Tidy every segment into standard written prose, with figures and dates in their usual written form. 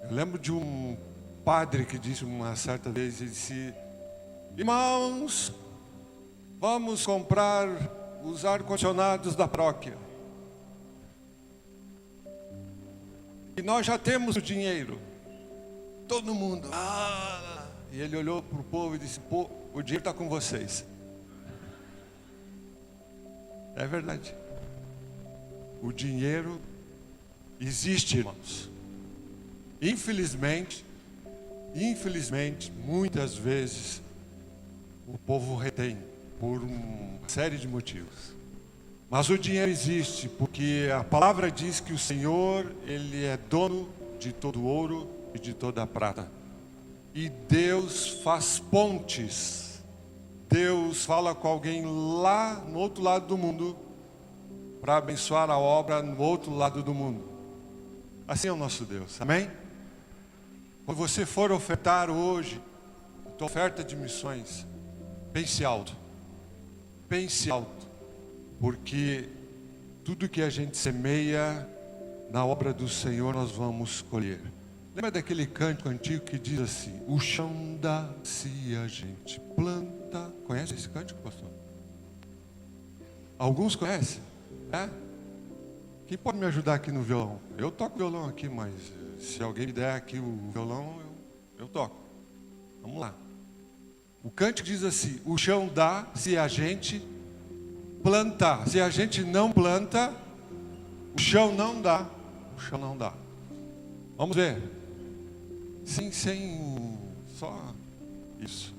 Eu lembro de um padre que disse uma certa vez, ele disse: irmãos, vamos comprar os ar-condicionados da paróquia. E nós já temos o dinheiro. Todo mundo. E ele olhou para o povo e disse: pô, o dinheiro está com vocês. É verdade. O dinheiro existe, irmãos. Infelizmente, muitas vezes, o povo retém por uma série de motivos. Mas o dinheiro existe porque a palavra diz que o Senhor, Ele é dono de todo o ouro e de toda a prata. E Deus faz pontes. Deus fala com alguém lá no outro lado do mundo para abençoar a obra no outro lado do mundo. Assim é o nosso Deus, amém? Quando você for ofertar hoje, a tua oferta de missões, pense alto, porque tudo que a gente semeia na obra do Senhor nós vamos colher. Lembra daquele cântico antigo que diz assim: o chão dá se a gente planta. Conhece esse cântico, pastor? Alguns conhecem? É? Quem pode me ajudar aqui no violão? Eu toco violão aqui, mas se alguém me der aqui o violão, eu toco. Vamos lá. O cântico diz assim: o chão dá se a gente plantar. Se a gente não planta, o chão não dá. O chão não dá. Vamos ver. Sim, sem só isso.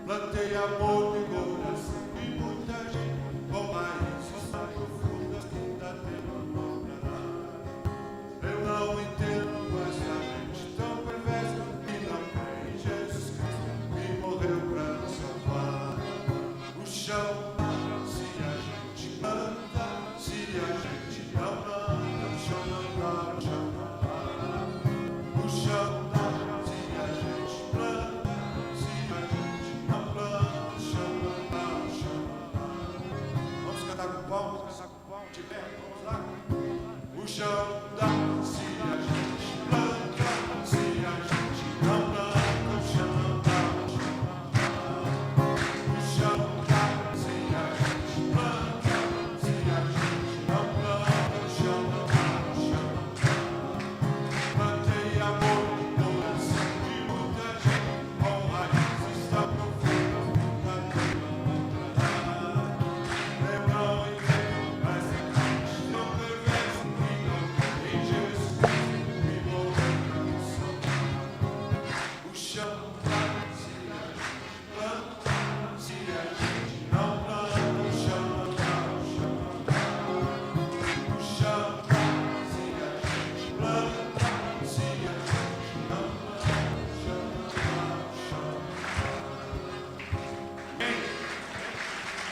Plantei amor no coração e muita gente com raízes mais profundas que ainda tem amor pra dar. Eu não entendo essa gente tão perversa que não crê em Jesus Cristo que morreu pra nos salvar. O chão dá se a gente planta, se a gente não planta, o chão não dá, o chão não dá. O chão dá se a gente planta, se a gente não planta. Vamos cantar com palmas, de pé, vamos lá. O chão dá se a gente planta, se a gente não planta, o chão não dá, o chão não dá. O chão dá se a gente planta, se a gente não planta, o chão não dá, o chão não dá. Plantei amor no coração de muita gente com raízes tão profundas, nunca tem amor pra dar. Eu não entendo essa gente tão perversa que não crê em Jesus Cristo que morreu pra nos salvar. O chão dá se a gente planta, se a gente não planta, o chão não dá, o chão não dá. O chão dá se a gente planta, se a gente não planta, o chão não dá,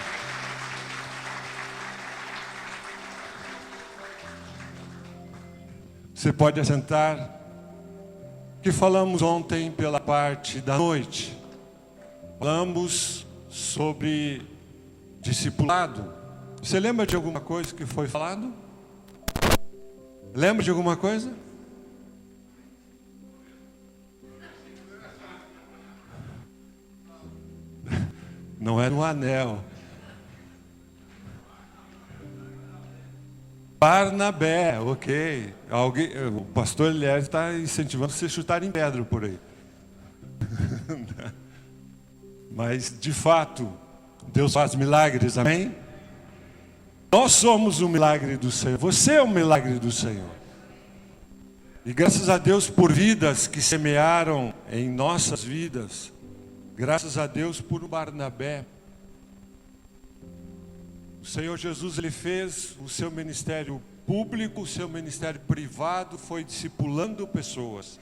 o chão não dá. Você pode assentar. Que falamos ontem pela parte da noite. Falamos sobre discipulado. Você lembra de alguma coisa que foi falado? Lembra de alguma coisa? Não era um anel. Barnabé, ok. O pastor Elias está incentivando você a chutar em pedra por aí. Mas, de fato, Deus faz milagres, amém? Nós somos o milagre do Senhor. Você é o milagre do Senhor. E graças a Deus por vidas que semearam em nossas vidas. Graças a Deus por um Barnabé. O Senhor Jesus, Ele fez o seu ministério público, o seu ministério privado, foi discipulando pessoas.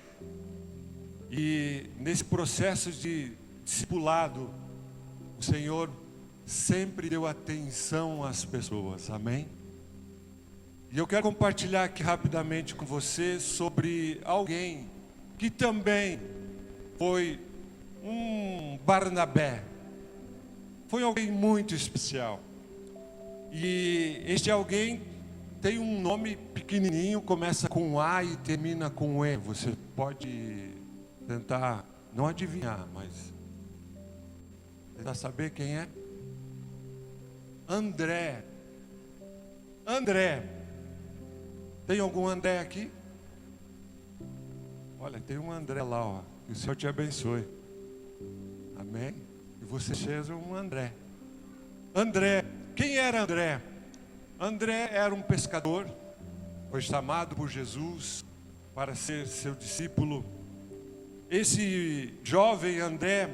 E nesse processo de discipulado, o Senhor sempre deu atenção às pessoas, amém? E eu quero compartilhar aqui rapidamente com você sobre alguém que também foi um Barnabé. Foi alguém muito especial. E este alguém tem um nome pequenininho, começa com A e termina com E. Você pode tentar, não adivinhar, mas tentar saber quem é? André. André. Tem algum André aqui? Olha, tem um André lá, ó. Que o Senhor te abençoe. Amém? E você seja um André. André. Quem era André? André era um pescador. Foi chamado por Jesus para ser seu discípulo. Esse jovem André,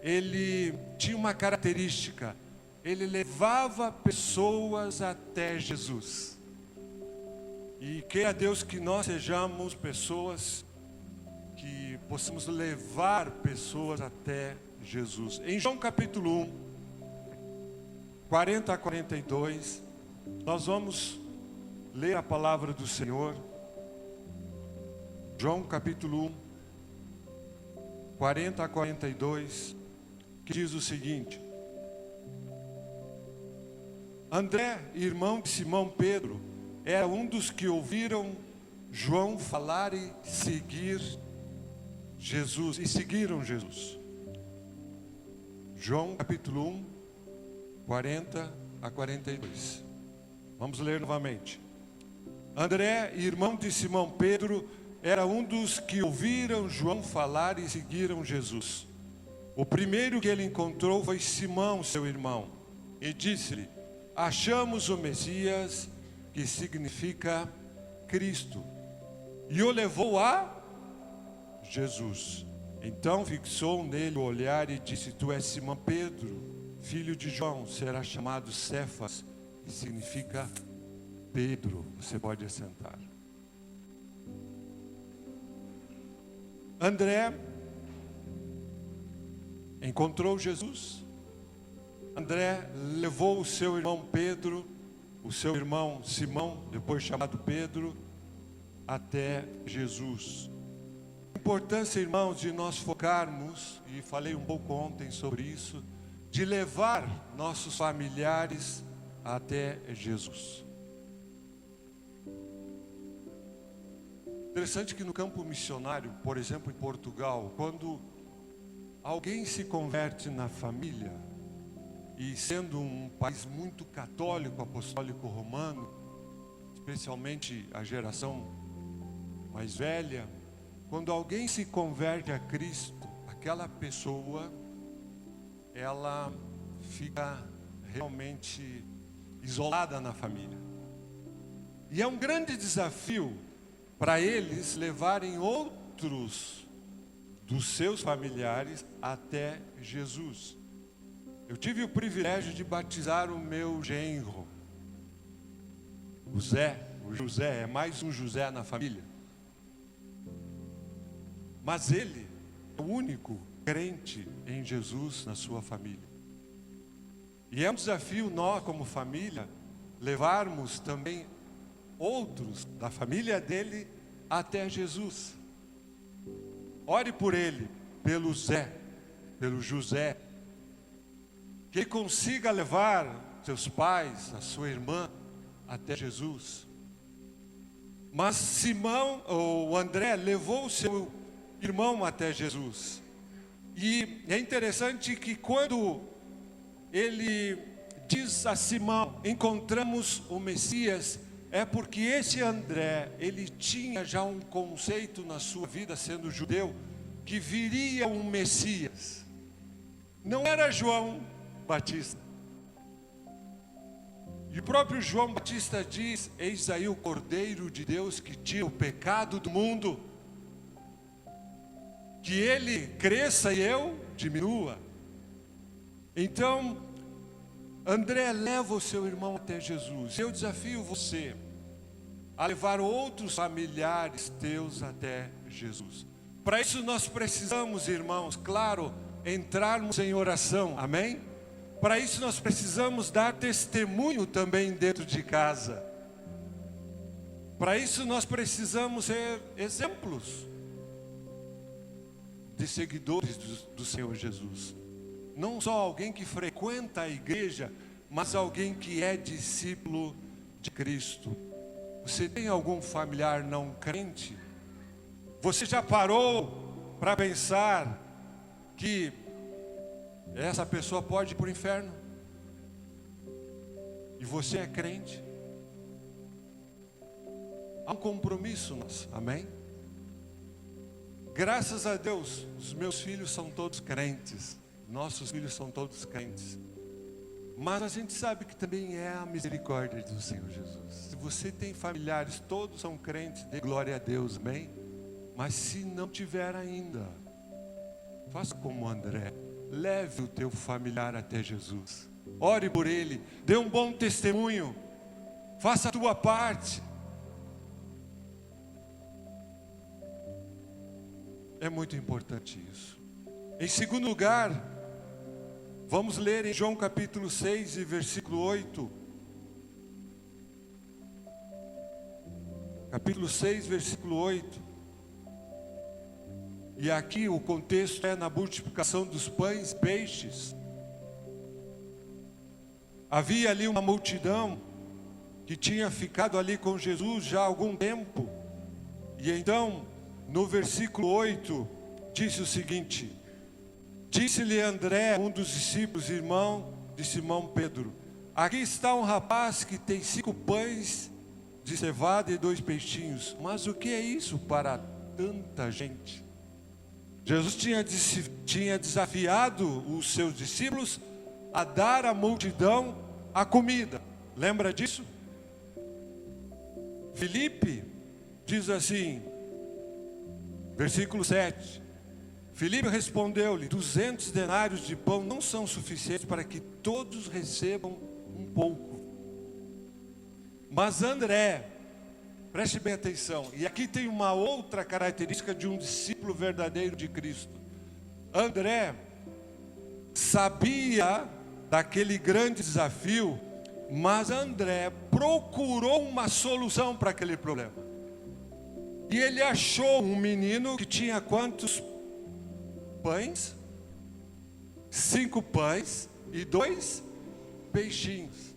ele tinha uma característica. Ele levava pessoas até Jesus. E queira Deus que nós sejamos pessoas que possamos levar pessoas até Jesus. Em João capítulo 1, 40 a 42, nós vamos ler a palavra do Senhor. João capítulo 1, 40 a 42, que diz o seguinte: André, irmão de Simão Pedro, era um dos que ouviram João falar e seguiram Jesus. João capítulo 1, 40 a 42. Vamos ler novamente. André, irmão de Simão Pedro, era um dos que ouviram João falar e seguiram Jesus. O primeiro que ele encontrou foi Simão, seu irmão, e disse-lhe: achamos o Messias, que significa Cristo. E o levou a Jesus. Então fixou nele o olhar e disse: tu és Simão Pedro, filho de João, será chamado Cefas, que significa Pedro. Você pode assentar. André encontrou Jesus. André levou o seu irmão Pedro, o seu irmão Simão, depois chamado Pedro, até Jesus. A importância, irmãos, de nós focarmos, e falei um pouco ontem sobre isso, de levar nossos familiares até Jesus. Interessante que no campo missionário, por exemplo, em Portugal, quando alguém se converte na família, e sendo um país muito católico, apostólico romano, especialmente a geração mais velha, quando alguém se converte a Cristo, aquela pessoa, ela fica realmente isolada na família. E é um grande desafio para eles levarem outros dos seus familiares até Jesus. Eu tive o privilégio de batizar o meu genro, o José, é mais um José na família. Mas ele é o único crente em Jesus na sua família. E é um desafio nós, como família, levarmos também outros da família dele até Jesus. Ore por ele, pelo José, que ele consiga levar seus pais, a sua irmã, até Jesus. Mas Simão, ou André, levou o seu irmão até Jesus. E é interessante que quando ele diz a Simão: encontramos o Messias, é porque esse André, ele tinha já um conceito na sua vida, sendo judeu, que viria um Messias. Não era João Batista. E o próprio João Batista diz: eis aí o Cordeiro de Deus que tira o pecado do mundo. Que ele cresça e eu diminua. Então, André, leva o seu irmão até Jesus. Eu desafio você a levar outros familiares teus até Jesus. Para isso nós precisamos, irmãos, claro, entrarmos em oração, amém? Para isso nós precisamos dar testemunho também dentro de casa. Para isso nós precisamos ser exemplos de seguidores do Senhor Jesus. Não só alguém que frequenta a igreja, mas alguém que é discípulo de Cristo. Você tem algum familiar não crente? Você já parou para pensar que essa pessoa pode ir para o inferno? E você é crente? Há um compromisso nosso, amém? Graças a Deus, os meus filhos são todos crentes. Nossos filhos são todos crentes. Mas a gente sabe que também é a misericórdia do Senhor Jesus. Se você tem familiares, todos são crentes, dê glória a Deus, amém? Mas se não tiver ainda, faça como André. Leve o teu familiar até Jesus. Ore por ele, dê um bom testemunho. Faça a tua parte. É muito importante isso. Em segundo lugar, vamos ler em João capítulo 6 e versículo 8. Capítulo 6, versículo 8. E aqui o contexto é na multiplicação dos pães e peixes. Havia ali uma multidão que tinha ficado ali com Jesus já há algum tempo. E então, no versículo 8, disse o seguinte: disse-lhe André, um dos discípulos, irmão de Simão Pedro: aqui está um rapaz que tem 5 pães de cevada e 2 peixinhos. Mas o que é isso para tanta gente? Jesus tinha desafiado os seus discípulos a dar à multidão a comida. Lembra disso? Filipe diz assim, versículo 7. Filipe respondeu-lhe: 200 denários de pão não são suficientes para que todos recebam um pouco. Mas André, preste bem atenção, e aqui tem uma outra característica de um discípulo verdadeiro de Cristo. André sabia daquele grande desafio, mas André procurou uma solução para aquele problema. E ele achou um menino que tinha quantos pães? 5 pães e 2 peixinhos.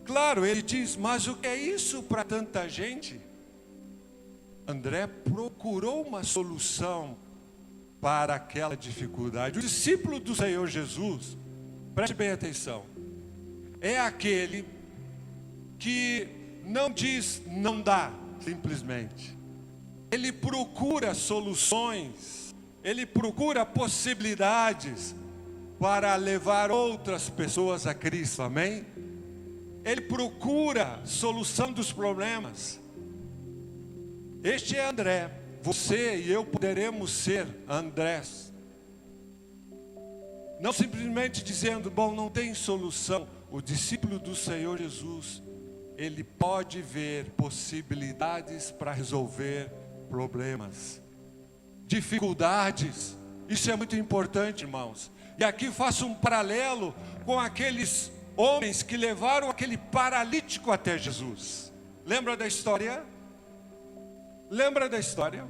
Claro, ele diz: mas o que é isso para tanta gente? André procurou uma solução para aquela dificuldade. O discípulo do Senhor Jesus, preste bem atenção, é aquele que não diz não dá, simplesmente. Ele procura soluções, ele procura possibilidades para levar outras pessoas a Cristo, amém? Ele procura solução dos problemas. Este é André. Você e eu poderemos ser Andrés. Não simplesmente dizendo, bom, não tem solução. O discípulo do Senhor Jesus, ele pode ver possibilidades para resolver problemas, dificuldades. Isso é muito importante, irmãos. E aqui faço um paralelo com aqueles homens que levaram aquele paralítico até Jesus. Lembra da história? Lembra da história?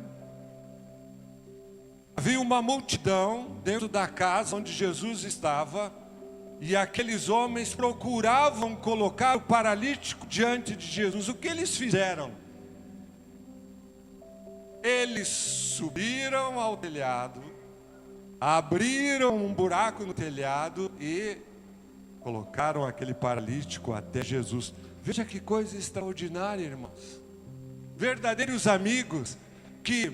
Havia uma multidão dentro da casa onde Jesus estava, e aqueles homens procuravam colocar o paralítico diante de Jesus. O que eles fizeram? Eles subiram ao telhado, abriram um buraco no telhado e colocaram aquele paralítico até Jesus. Veja que coisa extraordinária, irmãos. Verdadeiros amigos que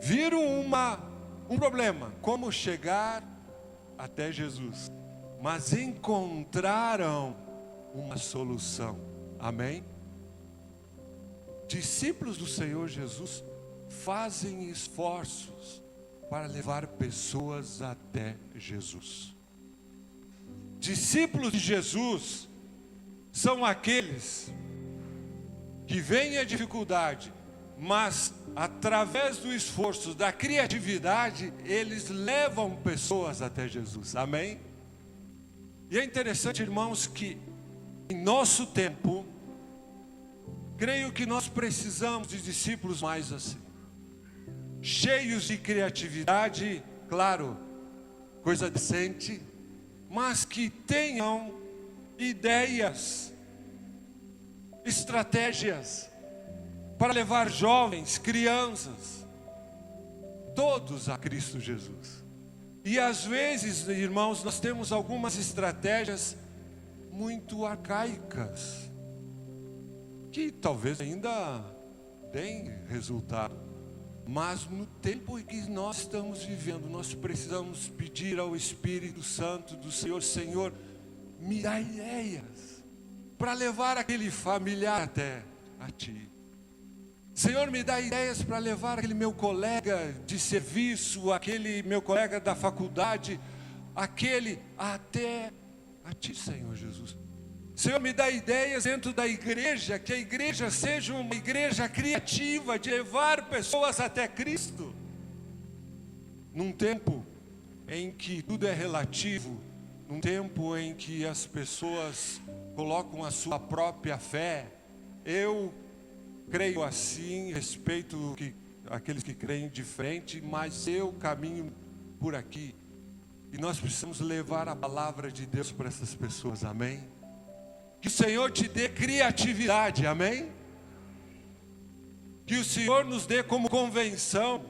viram um problema, como chegar até Jesus, mas encontraram uma solução. Amém? Discípulos do Senhor Jesus fazem esforços para levar pessoas até Jesus. Discípulos de Jesus são aqueles que veem a dificuldade, mas através do esforço, da criatividade, eles levam pessoas até Jesus. Amém? E é interessante, irmãos, que em nosso tempo, creio que nós precisamos de discípulos mais assim, cheios de criatividade, claro, coisa decente, mas que tenham ideias, estratégias para levar jovens, crianças, todos a Cristo Jesus. E às vezes, irmãos, nós temos algumas estratégias muito arcaicas, que talvez ainda deem resultado, mas no tempo em que nós estamos vivendo, nós precisamos pedir ao Espírito Santo do Senhor: Senhor, me dá ideias para levar aquele familiar até a Ti. Senhor, me dá ideias para levar aquele meu colega de serviço, aquele meu colega da faculdade, aquele até a Ti, Senhor Jesus. Senhor, me dá ideias dentro da igreja, que a igreja seja uma igreja criativa, de levar pessoas até Cristo. Num tempo em que tudo é relativo, num tempo em que as pessoas colocam a sua própria fé, eu creio assim, respeito aqueles que creem diferente, mas eu caminho por aqui. E nós precisamos levar a palavra de Deus para essas pessoas, amém? Que o Senhor te dê criatividade, amém? Que o Senhor nos dê como convenção,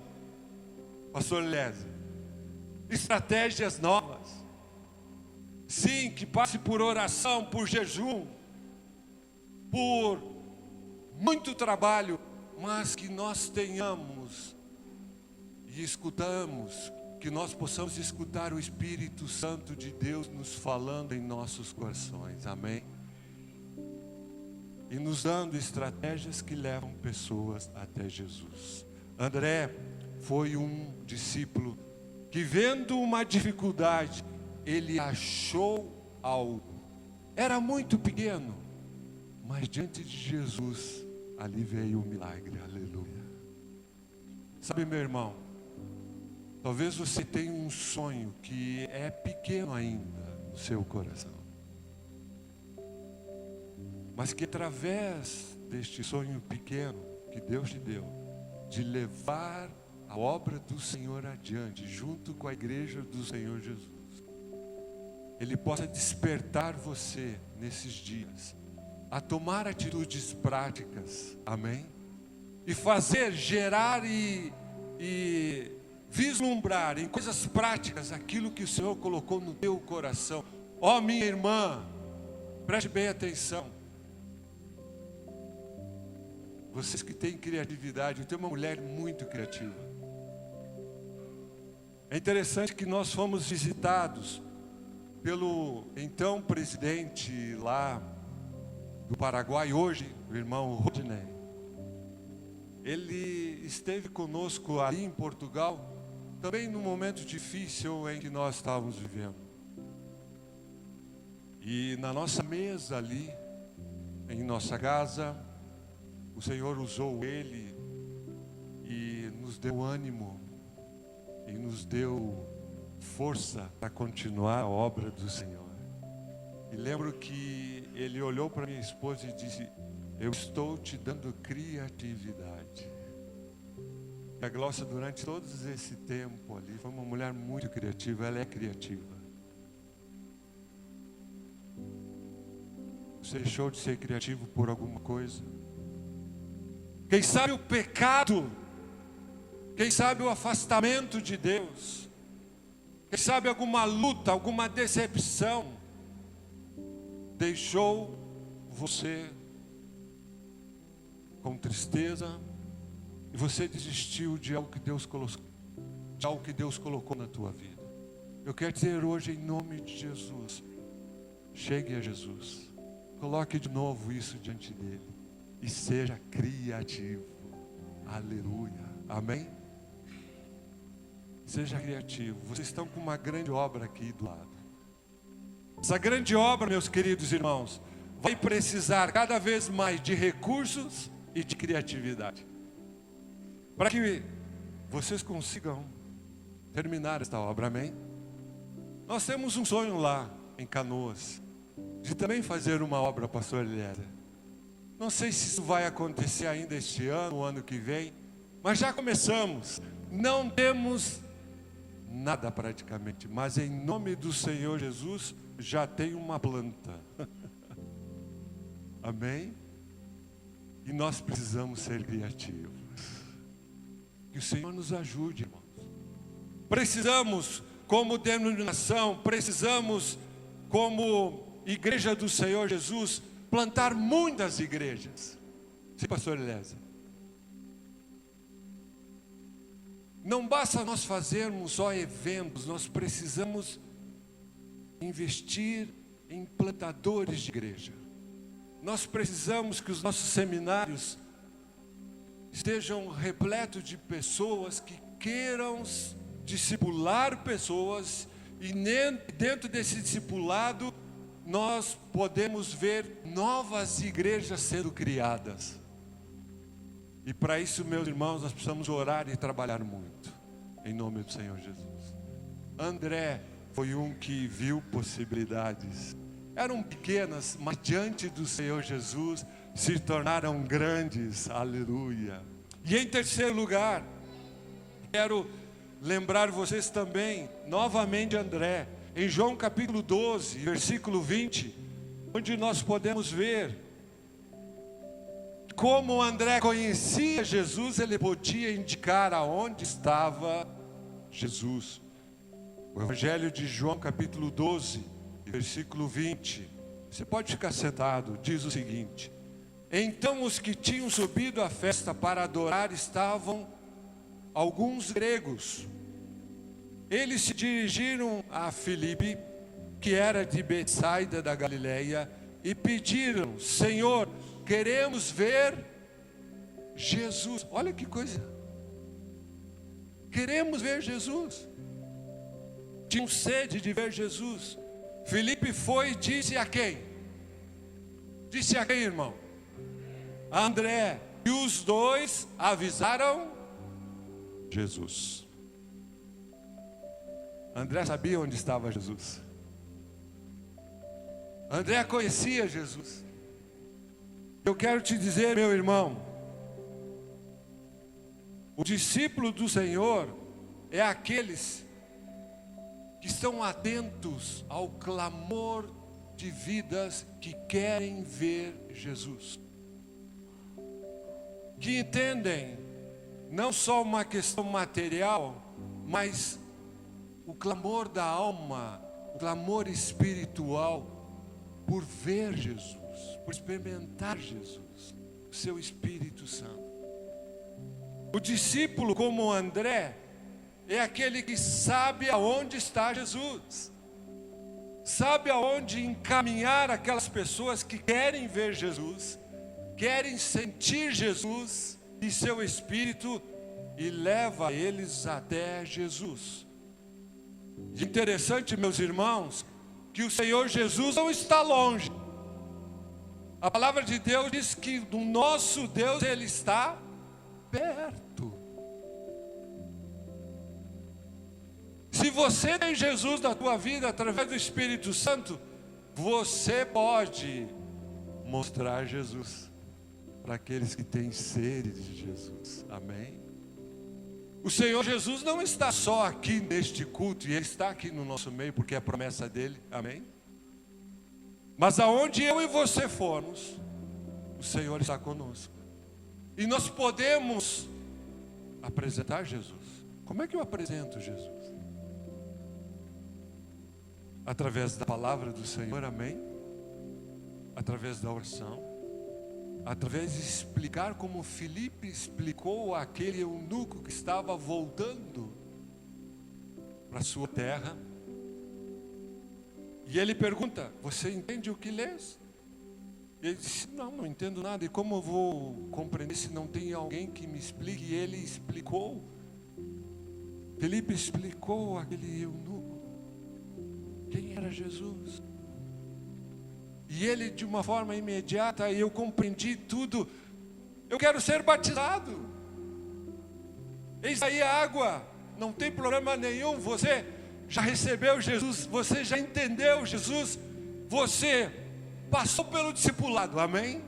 pastor Lézio, estratégias novas. Sim, que passe por oração, por jejum, por muito trabalho, mas que nós tenhamos e escutamos, que nós possamos escutar o Espírito Santo de Deus nos falando em nossos corações, amém? E nos dando estratégias que levam pessoas até Jesus. André foi um discípulo que, vendo uma dificuldade, ele achou algo. Era muito pequeno, mas diante de Jesus, ali veio o milagre, aleluia. Sabe, meu irmão, talvez você tenha um sonho que é pequeno ainda no seu coração, mas que através deste sonho pequeno que Deus te deu, de levar a obra do Senhor adiante, junto com a igreja do Senhor Jesus, Ele possa despertar você nesses dias a tomar atitudes práticas, amém? E fazer, gerar e vislumbrar em coisas práticas aquilo que o Senhor colocou no teu coração. Ó, minha irmã, preste bem atenção. Vocês que têm criatividade, eu tenho uma mulher muito criativa. É interessante que nós fomos visitados pelo então presidente lá do Paraguai, hoje, o irmão Rodney. Ele esteve conosco ali em Portugal, também num momento difícil em que nós estávamos vivendo. E na nossa mesa ali, em nossa casa, o Senhor usou ele e nos deu ânimo e nos deu força para continuar a obra do Senhor. E lembro que ele olhou para minha esposa e disse: eu estou te dando criatividade. E a Glócia, durante todo esse tempo ali, foi uma mulher muito criativa. Ela é criativa. Você deixou de ser criativo por alguma coisa? Quem sabe o pecado, quem sabe o afastamento de Deus, quem sabe alguma luta, alguma decepção, deixou você com tristeza e você desistiu de algo que Deus colocou na tua vida. Eu quero dizer hoje, em nome de Jesus, chegue a Jesus, Coloque de novo isso diante dele. E seja criativo. Aleluia. Amém? Seja criativo. Vocês estão com uma grande obra aqui do lado. Essa grande obra, meus queridos irmãos, vai precisar cada vez mais de recursos e de criatividade. Para que vocês consigam terminar esta obra, amém? Nós temos um sonho lá em Canoas, de também fazer uma obra, pastor Eliezer. Não sei se isso vai acontecer ainda este ano, o ano que vem, mas já começamos. Não temos nada praticamente, mas em nome do Senhor Jesus, já tem uma planta. Amém? E nós precisamos ser criativos. Que o Senhor nos ajude, irmãos. Precisamos, como denominação, precisamos, como igreja do Senhor Jesus, plantar muitas igrejas. Sim, pastor Eliezer. Não basta nós fazermos só eventos, nós precisamos investir em plantadores de igreja. Nós precisamos que os nossos seminários estejam repletos de pessoas que queiram discipular pessoas, e dentro desse discipulado nós podemos ver novas igrejas sendo criadas. E para isso, meus irmãos, nós precisamos orar e trabalhar muito, em nome do Senhor Jesus. André foi um que viu possibilidades. Eram pequenas, mas diante do Senhor Jesus se tornaram grandes, aleluia. E em terceiro lugar, quero lembrar vocês também, novamente André, em João capítulo 12, versículo 20, onde nós podemos ver como André conhecia Jesus, ele podia indicar aonde estava Jesus. O Evangelho de João capítulo 12, versículo 20, você pode ficar sentado, diz o seguinte: então os que tinham subido à festa para adorar estavam alguns gregos. Eles se dirigiram a Filipe, que era de Betsaida da Galileia, e pediram: Senhor, queremos ver Jesus. Olha que coisa. Queremos ver Jesus. Tinham sede de ver Jesus. Filipe foi e disse a quem? Disse a quem, irmão? A André. E os dois avisaram Jesus. André sabia onde estava Jesus. André conhecia Jesus. Eu quero te dizer, meu irmão, o discípulo do Senhor é aqueles que estão atentos ao clamor de vidas que querem ver Jesus, que entendem não só uma questão material, mas o clamor da alma, o clamor espiritual por ver Jesus, por experimentar Jesus, o seu Espírito Santo. O discípulo como André é aquele que sabe aonde está Jesus, sabe aonde encaminhar aquelas pessoas que querem ver Jesus, querem sentir Jesus e seu Espírito, e leva eles até Jesus. E interessante, meus irmãos, que o Senhor Jesus não está longe. A palavra de Deus diz que o nosso Deus, Ele está perto. Se você tem Jesus na tua vida através do Espírito Santo, você pode mostrar Jesus para aqueles que têm sede de Jesus. Amém? O Senhor Jesus não está só aqui neste culto, e Ele está aqui no nosso meio, porque é a promessa dEle. Amém? Mas aonde eu e você formos, o Senhor está conosco. E nós podemos apresentar Jesus. Como é que eu apresento Jesus? Através da palavra do Senhor, amém? Através da oração, através de explicar como Filipe explicou àquele eunuco que estava voltando para a sua terra. E ele pergunta: você entende o que lês? Ele disse, não entendo nada. E como eu vou compreender se não tem alguém que me explique? E ele explicou. Felipe explicou àquele eunuco quem era Jesus. E ele, de uma forma imediata, eu compreendi tudo. Eu quero ser batizado. Eis aí a água. Não tem problema nenhum. Você já recebeu Jesus. Você já entendeu Jesus. Você passou pelo discipulado. Amém?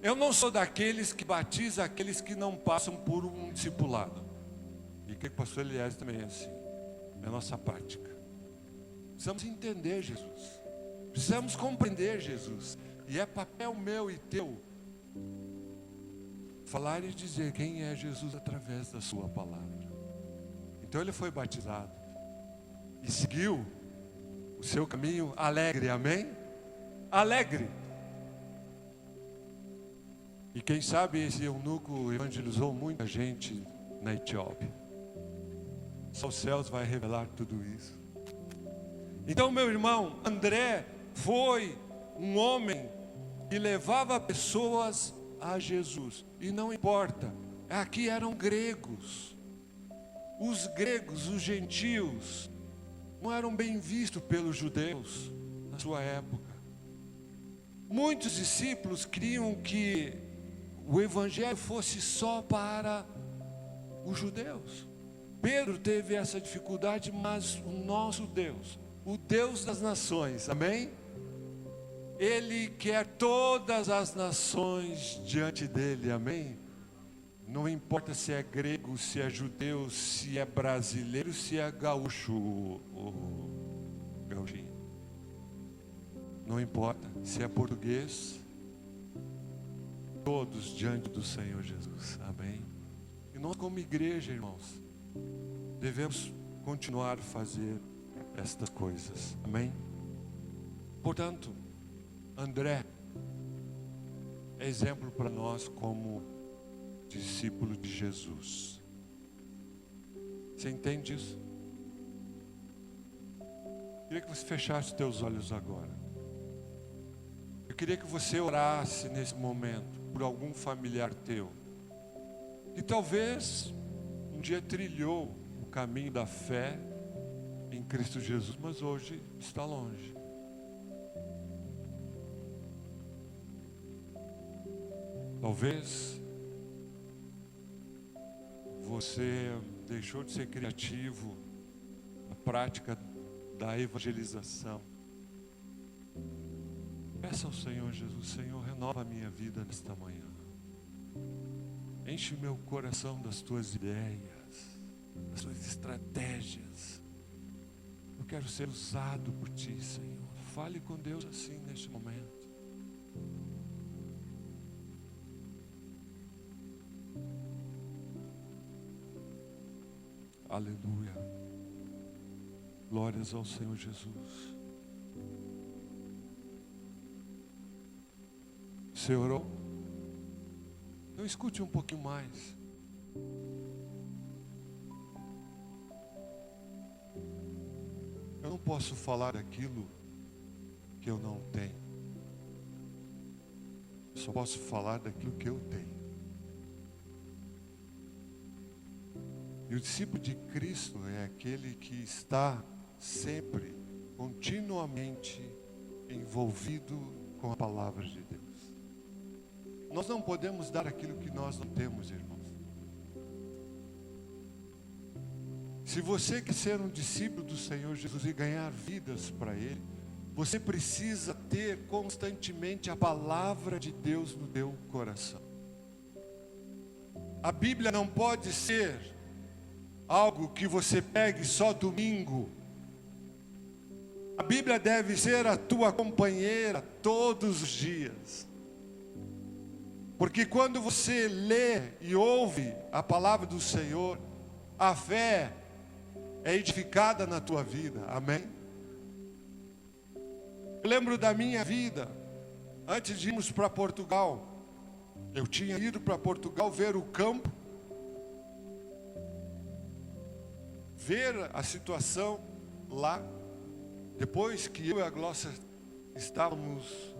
Eu não sou daqueles que batizam aqueles que não passam por um discipulado. E que o pastor Elias também é assim. É a nossa prática. Precisamos entender Jesus. Precisamos compreender Jesus. E é papel meu e teu falar e dizer quem é Jesus através da sua palavra. Então ele foi batizado e seguiu o seu caminho alegre, amém? Alegre. E quem sabe esse eunuco evangelizou muita gente na Etiópia. Só os céus vai revelar tudo isso. Então, meu irmão, André foi um homem que levava pessoas a Jesus. E não importa, aqui eram gregos. Os gregos, os gentios, não eram bem vistos pelos judeus na sua época. Muitos discípulos queriam que o evangelho fosse só para os judeus. Pedro teve essa dificuldade, mas o nosso Deus, o Deus das nações, amém? Ele quer todas as nações diante dele, amém? Não importa se é grego, se é judeu, se é brasileiro, se é gaúcho, gauchinho. Não importa se é português, todos diante do Senhor Jesus, amém? E nós como igreja, irmãos, devemos continuar a fazer estas coisas, amém? Portanto, André é exemplo para nós como discípulo de Jesus. Você entende isso? Eu queria que você fechasse os teus olhos agora. Eu queria que você orasse nesse momento por algum familiar teu que talvez um dia trilhou o caminho da fé em Cristo Jesus, mas hoje está longe. Talvez você deixou de ser criativo na prática da evangelização. Peça ao Senhor Jesus, Senhor, renova a minha vida nesta manhã. Enche o meu coração das tuas ideias, das tuas estratégias. Eu quero ser usado por ti, Senhor. Fale com Deus assim neste momento. Aleluia. Glórias ao Senhor Jesus. Você orou? Então escute um pouquinho mais. Eu não posso falar daquilo que eu não tenho. Eu só posso falar daquilo que eu tenho. E o discípulo de Cristo é aquele que está sempre, continuamente envolvido com a palavra de Deus. Nós não podemos dar aquilo que nós não temos, irmãos. Se você quer ser um discípulo do Senhor Jesus e ganhar vidas para Ele, você precisa ter constantemente a palavra de Deus no teu coração. A Bíblia não pode ser algo que você pegue só domingo. A Bíblia deve ser a tua companheira todos os dias. Porque quando você lê e ouve a palavra do Senhor, a fé é edificada na tua vida, amém? Eu lembro da minha vida, antes de irmos para Portugal. Eu tinha ido para Portugal ver o campo, ver a situação lá. Depois que eu e a Glócia estávamos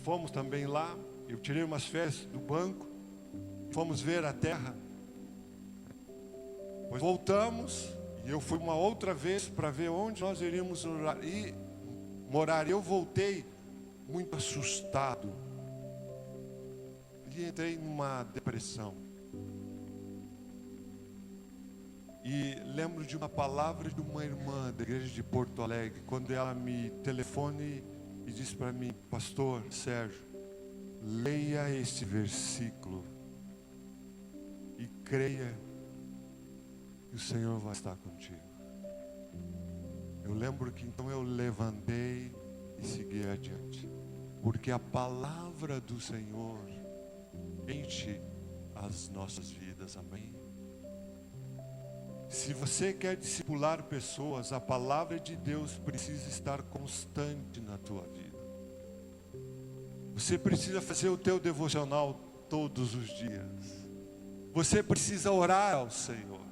fomos também lá. Eu tirei umas férias do banco, fomos ver a terra. Depois voltamos e eu fui uma outra vez para ver onde nós iríamos morar. Eu voltei muito assustado e entrei numa depressão. E lembro de uma palavra de uma irmã da igreja de Porto Alegre, quando ela me telefone e disse para mim: pastor Sérgio, leia este versículo e creia que o Senhor vai estar contigo. Eu lembro que então eu levantei e segui adiante, porque a palavra do Senhor enche as nossas vidas, amém? Se você quer discipular pessoas, a palavra de Deus precisa estar constante na tua vida. Você precisa fazer o teu devocional todos os dias. Você precisa orar ao Senhor.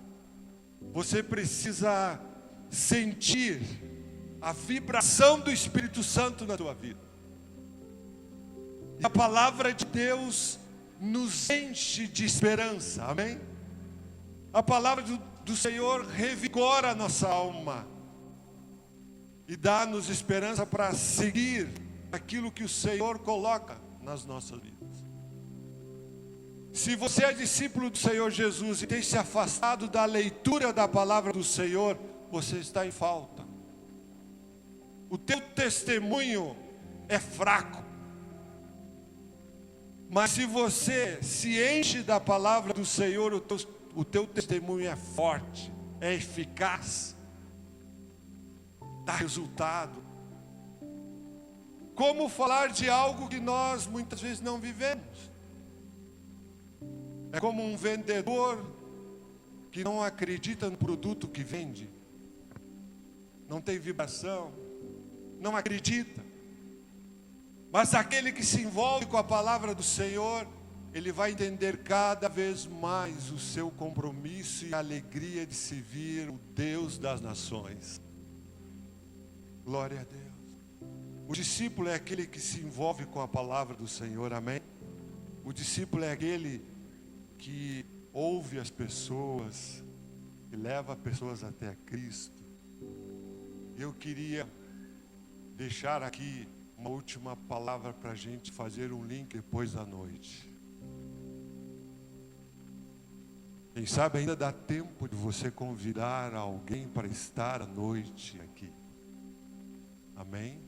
Você precisa sentir a vibração do Espírito Santo na tua vida. E a palavra de Deus nos enche de esperança, amém? A palavra do Senhor revigora a nossa alma e dá-nos esperança para seguir aquilo que o Senhor coloca nas nossas vidas. Se você é discípulo do Senhor Jesus e tem se afastado da leitura da palavra do Senhor, você está em falta. O teu testemunho é fraco. Mas se você se enche da palavra do Senhor, o teu testemunho é forte, é eficaz, dá resultado. Como falar de algo que nós muitas vezes não vivemos? É como um vendedor que não acredita no produto que vende, não tem vibração, não acredita. Mas aquele que se envolve com a palavra do Senhor, ele vai entender cada vez mais o seu compromisso e a alegria de servir o Deus das nações. Glória a Deus. O discípulo é aquele que se envolve com a palavra do Senhor, amém? O discípulo é aquele que ouve as pessoas, que leva pessoas até Cristo. Eu queria deixar aqui uma última palavra para a gente fazer um link depois da noite. Quem sabe ainda dá tempo de você convidar alguém para estar à noite aqui. Amém?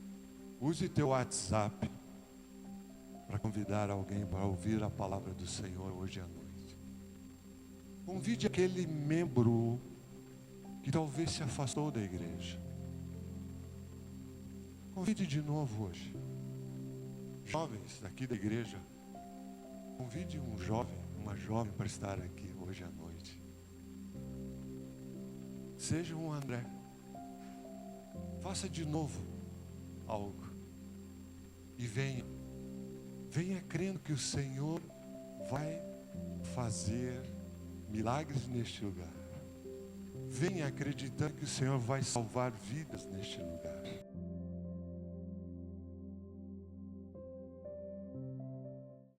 Use teu WhatsApp para convidar alguém para ouvir a palavra do Senhor hoje à noite. Convide aquele membro que talvez se afastou da igreja. Convide de novo hoje. Jovens daqui da igreja, convide um jovem, uma jovem para estar aqui hoje à noite. Seja um André. Faça de novo algo. E venha. Venha crendo que o Senhor vai fazer milagres neste lugar. Venha acreditando que o Senhor vai salvar vidas neste lugar.